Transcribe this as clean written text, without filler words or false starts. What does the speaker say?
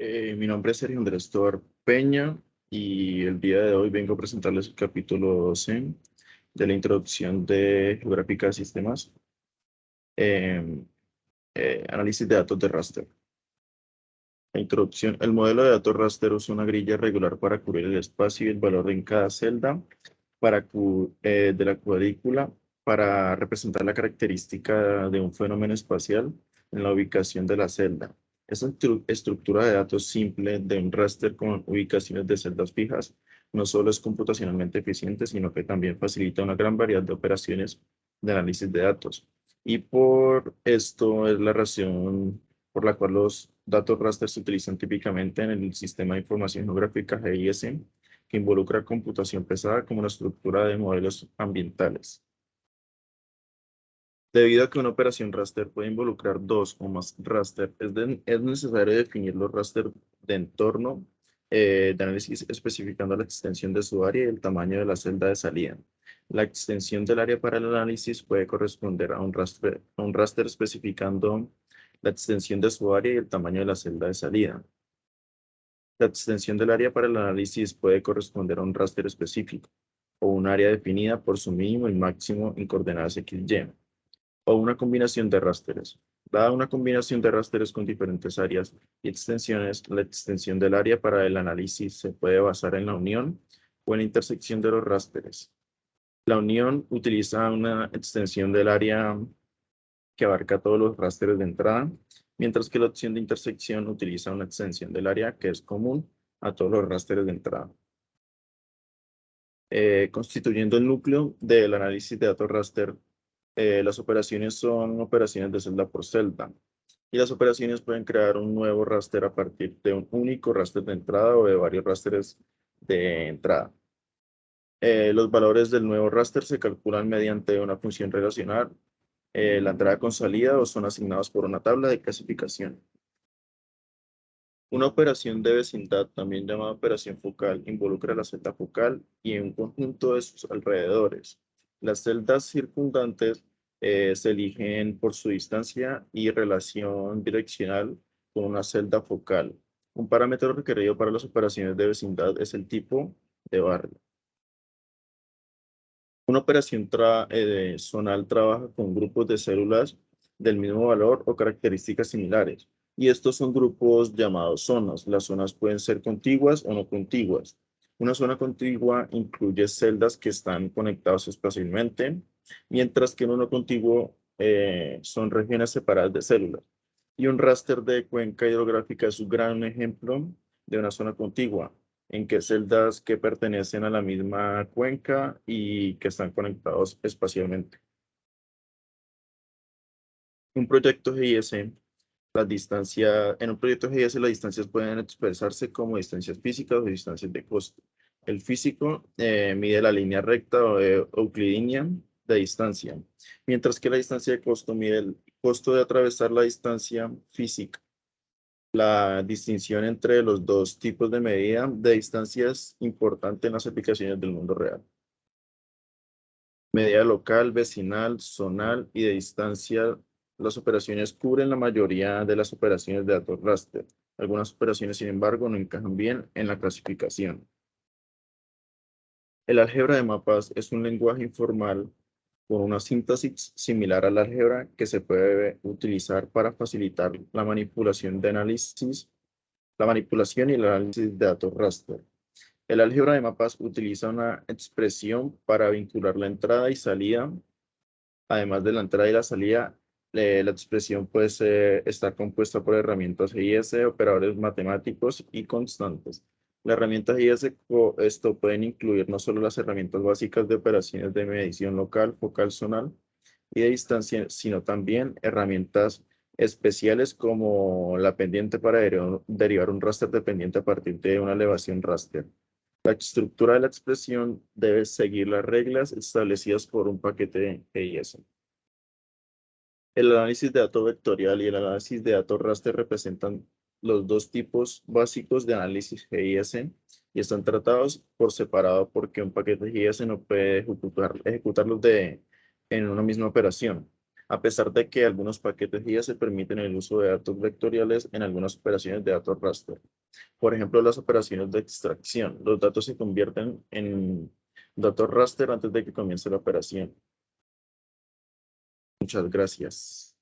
Mi nombre es Sergio Andrés Tovar Peña y el día de hoy vengo a presentarles el capítulo 12 de la introducción de Geográfica de Sistemas, em, análisis de datos de raster. La introducción. El modelo de datos raster usa una grilla regular para cubrir el espacio y el valor en cada celda de la cuadrícula para representar la característica de un fenómeno espacial en la ubicación de la celda. Esta estructura de datos simple de un raster con ubicaciones de celdas fijas no solo es computacionalmente eficiente, sino que también facilita una gran variedad de operaciones de análisis de datos. Y por esto es la razón por la cual los datos raster se utilizan típicamente en el Sistema de Información Geográfica GIS, que involucra computación pesada como la estructura de modelos ambientales. Debido a que una operación raster puede involucrar dos o más raster, es necesario definir los raster de entorno de análisis especificando la extensión de su área y el tamaño de la celda de salida. La extensión del área para el análisis puede corresponder a un raster especificando la extensión de su área y el tamaño de la celda de salida. La extensión del área para el análisis puede corresponder a un raster específico o un área definida por su mínimo y máximo en coordenadas XY, o una combinación de rasters. Dada una combinación de rasters con diferentes áreas y extensiones, la extensión del área para el análisis se puede basar en la unión o en la intersección de los rasters. La unión utiliza una extensión del área que abarca todos los rasters de entrada, mientras que la opción de intersección utiliza una extensión del área que es común a todos los rasters de entrada. Constituyendo el núcleo del análisis de datos raster, las operaciones son operaciones de celda por celda, y las operaciones pueden crear un nuevo raster a partir de un único raster de entrada o de varios rasters de entrada. Los valores del nuevo raster se calculan mediante una función relacional, la entrada con salida, o son asignados por una tabla de clasificación. Una operación de vecindad, también llamada operación focal, involucra la celda focal y un conjunto de sus alrededores. Las celdas circundantes se eligen por su distancia y relación direccional con una celda focal. Un parámetro requerido para las operaciones de vecindad es el tipo de barrio. Una operación zonal trabaja con grupos de células del mismo valor o características similares, y estos son grupos llamados zonas. Las zonas pueden ser contiguas o no contiguas. Una zona contigua incluye celdas que están conectadas espacialmente, mientras que en uno contiguo son regiones separadas de células. Y un raster de cuenca hidrográfica es un gran ejemplo de una zona contigua en que celdas que pertenecen a la misma cuenca y que están conectados espacialmente. Un proyecto GIS, en un proyecto GIS las distancias pueden expresarse como distancias físicas o distancias de costo. El físico mide la línea recta o euclidiana de distancia, mientras que la distancia de costo mide el costo de atravesar la distancia física. La distinción entre los dos tipos de medida de distancia es importante en las aplicaciones del mundo real. Medida local, vecinal, zonal y de distancia. Las operaciones cubren la mayoría de las operaciones de datos raster. Algunas operaciones, sin embargo, no encajan bien en la clasificación. El álgebra de mapas es un lenguaje informal con una síntesis similar al álgebra que se puede utilizar para facilitar la manipulación y el análisis de datos raster. El álgebra de mapas utiliza una expresión para vincular la entrada y salida. Además de la entrada y la salida, la expresión puede estar compuesta por herramientas GIS, operadores matemáticos y constantes. Las herramientas GIS esto pueden incluir no solo las herramientas básicas de operaciones de medición local, focal, zonal y de distancia, sino también herramientas especiales como la pendiente para derivar un raster dependiente a partir de una elevación raster. La estructura de la expresión debe seguir las reglas establecidas por un paquete GIS. El análisis de datos vectorial y el análisis de datos raster representan los dos tipos básicos de análisis GIS y están tratados por separado porque un paquete GIS no puede ejecutarlos en una misma operación. a pesar de que algunos paquetes guía se permiten el uso de datos vectoriales en algunas operaciones de datos raster. Por ejemplo, las operaciones de extracción. Los datos se convierten en datos raster antes de que comience la operación. Muchas gracias.